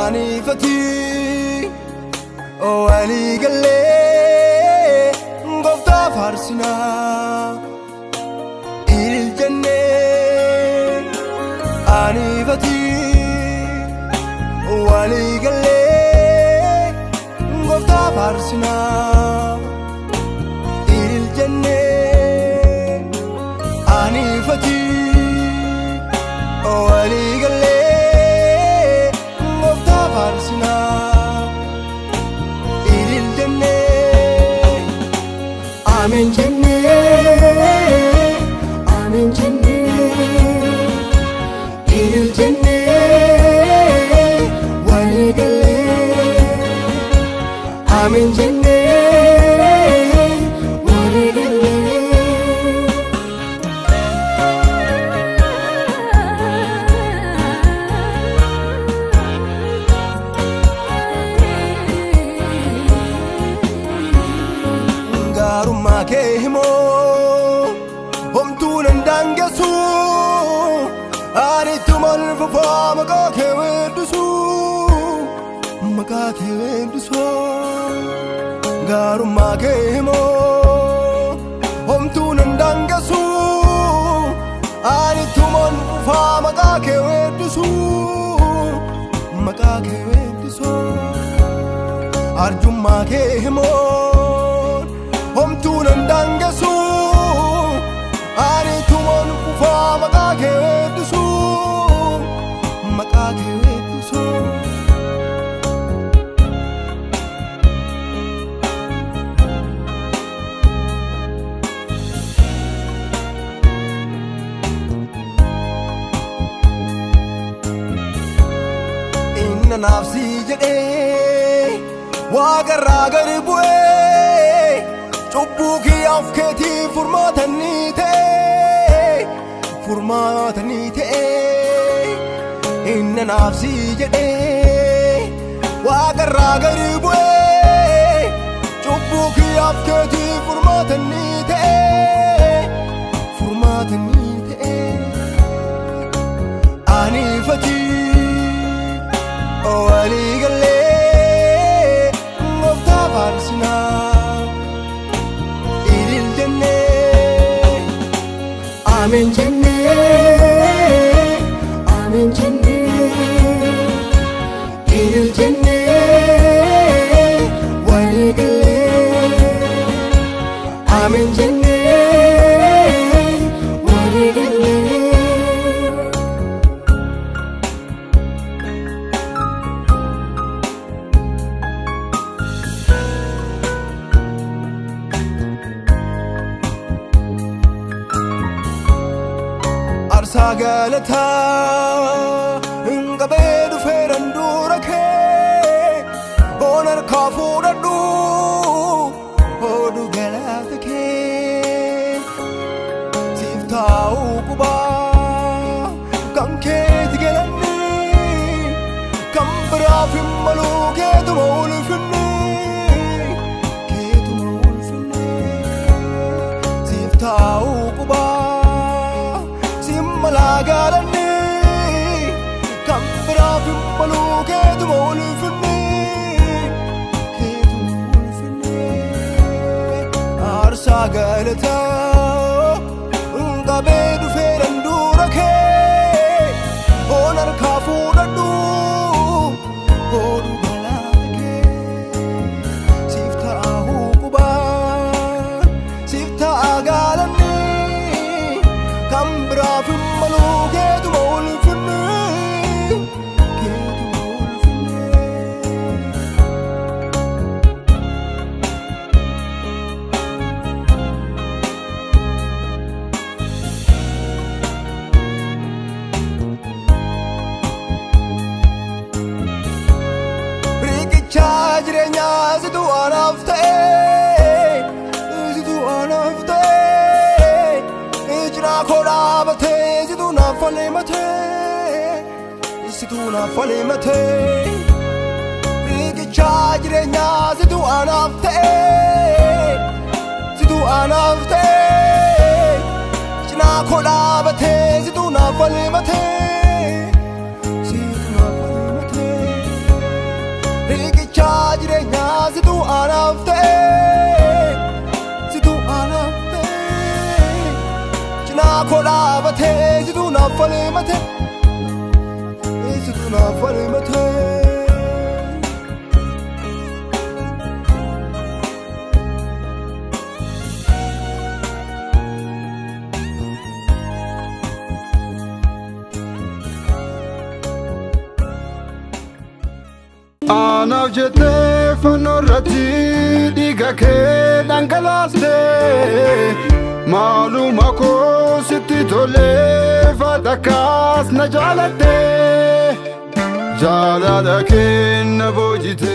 anifati ILILLEE Gofta Faarfannaa ILILLEE anifati ILILLEE Gofta Faarfannaa ILILLEE anifati ILILLEE Gofta Faarfannaa ILILLEE Amen jennee Amen jennee ILILLEE walii gallee Amen jennee walii gallee Gaarummaa kee himoo homtuu nan daangessu ani tuman fufaa maqaa kee weeddisu maqaa kee weeddisu gaarummaa kee himoo homtuu nan daangessu ani tuman fufaa maqaa kee weeddisu maqaa kee weeddisu arjummaa kee himoo homtuu nan daangessu ani tuman fufaa maqaa kee weeddisu maqaa kee weeddisu inna naafsi jedhee waaqarraa gadi bu'ee cubbuu kiyyaaf keetii furmaatanii ta'e inna naafsi jedhee waaqarraa gadi bu'ee cubbuu kiyyaaf keetii furmaatanii ta'e anifati ILILLEE Gofta Faarfannaa Amen jennee Amen jennee ILILLEE walii gallee Amen jennee walii gallee Arsaa galataa qabee dhufeeran dura kee oon harkaa fuudhadhu oduu galata kee siif taa'uu qubaa kan keeti galanni kan biraaf hin malu keetuma ulfinni siif taa'uu qubaa malagalanni kan biraaf hin malu keetuma ulfinni aarsaa galataa qabee dhufeeran dura kee oon harkaa fuudhadhu oduu galata kee siif taa'uu qubaa siif ta'a galanni kan biraaf hin malu keetuma ulfinni riqichaa jireenyaa situ anaaf ta'e ijraa koo dhaabatee situ naaf faleematee riqichaa jireenyaa situ anaaf ta'e cinaa koo dhaabatee situ naaf faleematee falmatee. Anaaf jettee fannoo irratti dhiiga kee dhangalaaste. Maaluma koo sitti tolee fadhakkaas na jaalatte. Jaalala kee na boojite.